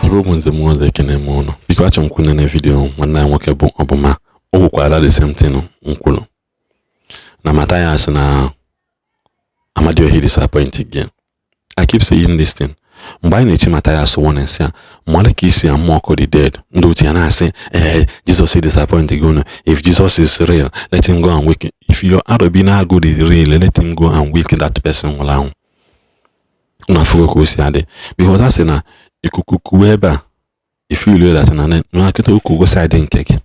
Ọrụbunze mụọze kene mụnụ biko achọ m kwune na video nwanne nwoke bụ ọbụma o kwukwara the same thing nkwulu na Mathias na Amadioha disappoint again. I keep saying this thing. Mgbe anyị na-echi Mathias one nsị a mmalụ ka isi amụọkọ the dead ndị otu ya na-asị Jesus is disappointed gonu. If Jesus is real, let him go and wake. If your Arabi na good is real, let him go and wake that person nwụrụ anwụ. Una fugo ka o si adị because asị na ikuku kuwe ebe a ifilu that na nkịta okugo side nke gị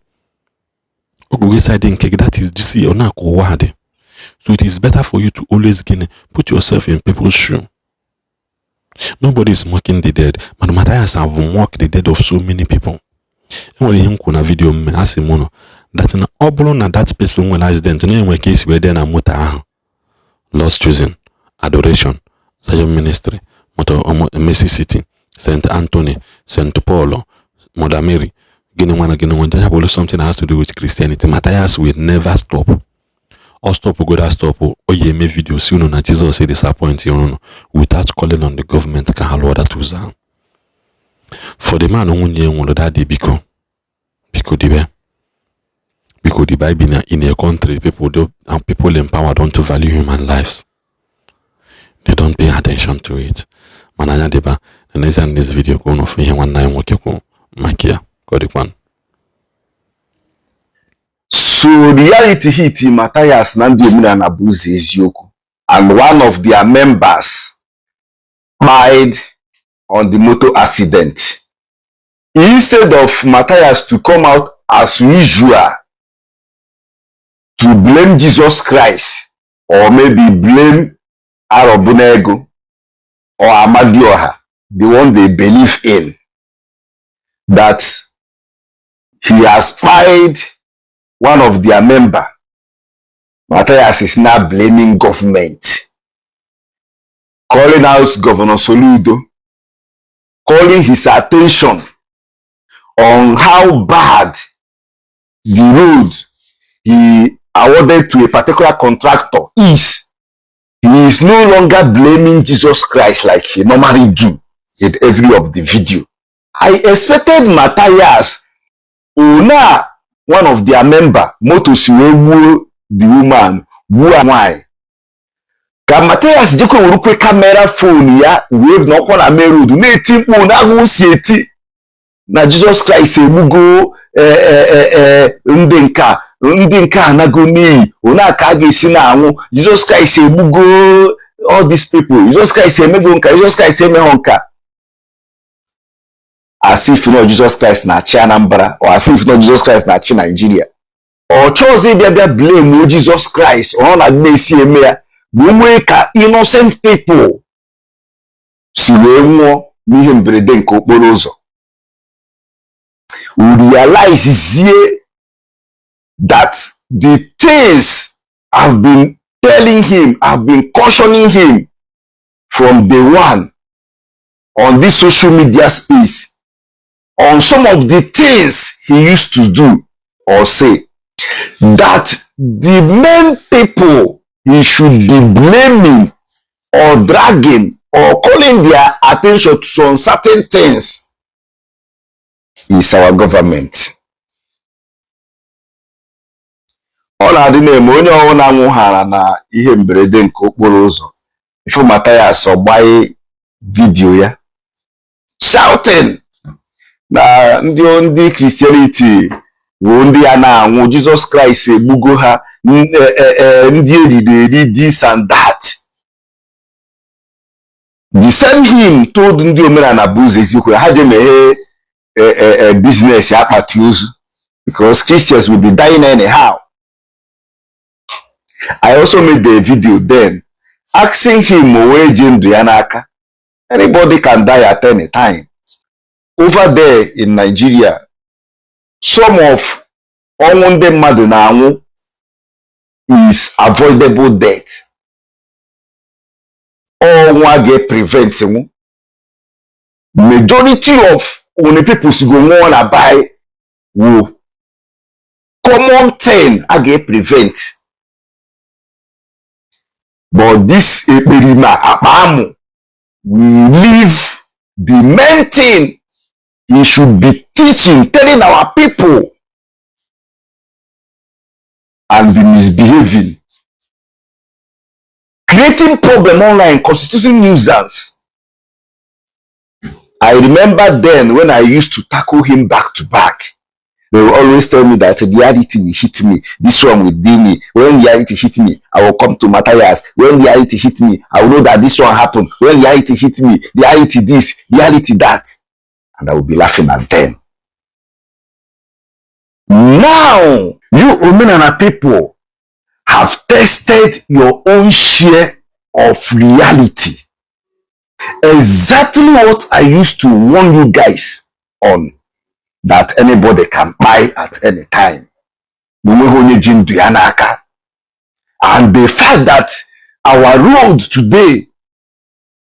okugo side nke gị, that is see ọ na-akụ ụwa adị. So it is better for you to always put yourself in people's shoe. Nobody is mocking the dead, but Mathias have mocked the dead of so many people. Enwere ihe nkwu na video mme asị m no that na ọ bụrụ na that person nwere accident na enwe case wee dị na moto ahụ, Lost Chosen, Adoration, Zion Ministry, Mercy City, St. Anthony, St. Paul, Mother Mary, gini something that has to do with Christianity, Mathias will never stop. Or stop go that stop or ye make video soon on Jesus say disappoint you without calling on the government can allow that to sound. For the man who knew that day because the Bible in a country people in power don't value human lives. They don't pay attention to it. Mananya deba the next in this video go no for here one nine wokeko makia kodikwan. So reality hit Mathias na ndị omenala na Mathias Ezeaku, and one of their members died on the motor accident. Instead of Mathias to come out as usual to blame Jesus Christ or maybe blame Arabunego or Amadioha, the one they believe in, that he has spied one of their member, Mathias is now blaming government, calling out Governor Soludo, calling his attention on how bad the road he awarded to a particular contractor is. He is no longer blaming Jesus Christ like he normally do in every of the video. I expected Mathias, one of their member, Motosiwe the woman, why? Ka Mathias Ezeaku urukwe camera phone ya wave no kwa na meru du na timpo na go sieti na Jesus Christ ebugo ndị nka anago ni ona ka ga esi na anwụ. Jesus Christ ebugo all these people. Jesus Christ emego nka, Jesus Christ emeho nka. As if Jesus Christ na chi Anambra, or as if Jesus Christ na chi Nigeria. Or chose bia blame Jesus Christ or na na-esi eme ya bụ nwe ka innocent people si wee nwụọ n'ihe mberede nke okporo ụzọ. We realize that the things I've been telling him, I've been cautioning him from day one on this social media space, on some of the things he used to do or say, that the main people he should be blaming or dragging or calling their attention to some certain things is our government. Ọ na-adị na-eme onye ọwụ na nwụghara na ihe mberede nke okporo ụzọ ifo Mathias ọgbaghị vidio ya shouting na ndị Christianity bụ ndị ya na-anwụ, Jesus Christ egbugo ha, ndị eriri this and that. The same him told ndị omenala na Mathias Ezeaku ha je meghe business akpati ozu because Christians will be dying anyhow. I also made the video then asking him where Jindrianaka. Anybody can die at any time. Over there in Nigeria, some of Onwunde Madinamu is avoidable death. Or one get preventing. Majority of when the people go on buy will common thing I get prevent. But this Eperima Abamu will leave the main thing he should be teaching, telling our people, and be misbehaving, creating problem online, constituting nuisance. I remember then when I used to tackle him back to back, they will always tell me that reality will hit me. This one will do me. When reality hit me, I will come to Mathias. When reality hit me, I will know that this one happened. When reality hit me, reality this, reality that. And I will be laughing at them. Now, you Omenana people have tested your own share of reality. Exactly what I used to warn you guys on, that anybody can buy at any time. And the fact that our roads today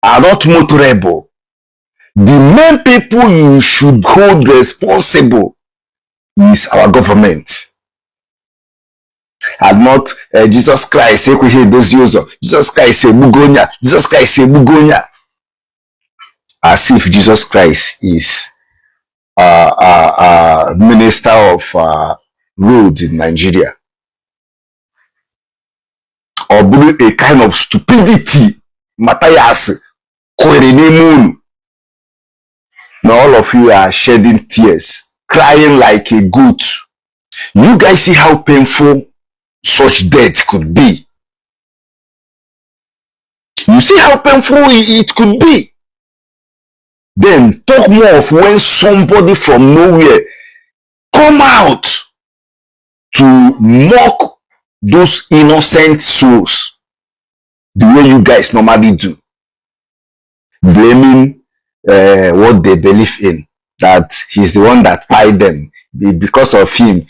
are not motorable, the main people you should hold responsible is our government, and not Jesus Christ. Jesus Christ, Jesus Christ, as if Jesus Christ is minister of roads in Nigeria, or a kind of stupidity. Mathias, now all of you are shedding tears, crying like a goat. You guys see how painful such death could be. You see how painful it could be. Then talk more of when somebody from nowhere come out to mock those innocent souls the way you guys normally do, blaming what they believe in, that he's the one that tied them. Because of him,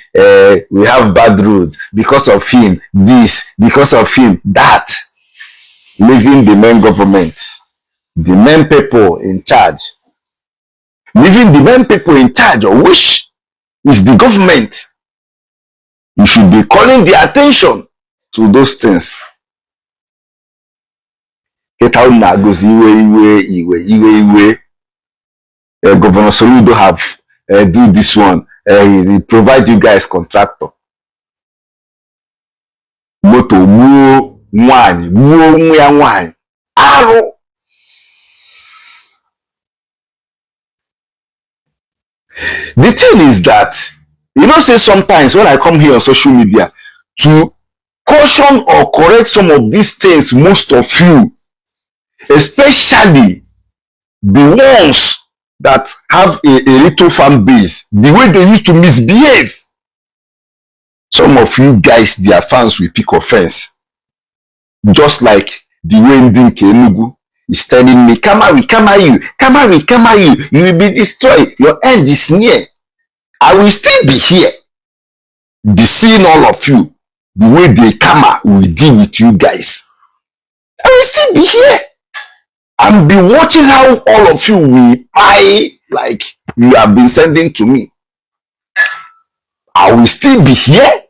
we have bad roads. Because of him, this. Because of him, that. Leaving the main government, the main people in charge. Leaving the main people in charge, of which is the government. You should be calling the attention to those things. Governor Soludo have do this one. He provide you guys contractor. Moto buo nwanyị, buo nwa ya nwanyị. Arụ. The thing is that, you know, say sometimes when I come here on social media to caution or correct some of these things, most of you, especially the ones that have a little fan base, the way they used to misbehave, some of you guys, their fans will pick offense. Just like the way Ndigbo is telling me, Kamari, you will be destroyed. Your end is near. I will still be here, be seeing all of you, the way the Kama will deal with you guys. I will still be here and be watching how all of you will buy like you have been sending to me. I will still be here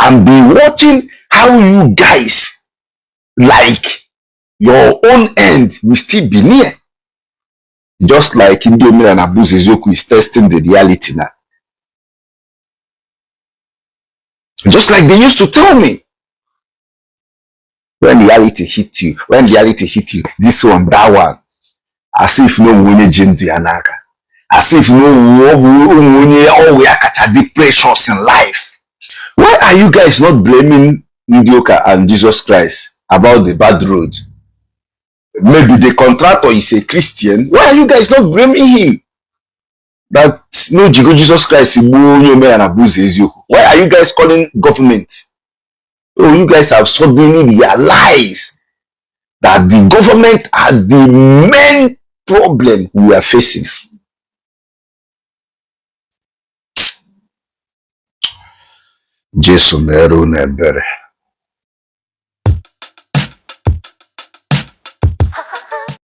and be watching how you guys, like your own end, will still be near. Just like Mathias Ezeaku is testing the reality now. Just like they used to tell me. When reality hit you, this one, that one, as if no one agent yanaka, as if no one catch depressions in life. Why are you guys not blaming Ndigbo and Jesus Christ about the bad road? Maybe the contractor is a Christian. Why are you guys not blaming him? That no Jesus Christ. Why are you guys calling government? Oh, you guys have suddenly realized that the government are the main problem we are facing. Jason Ebere.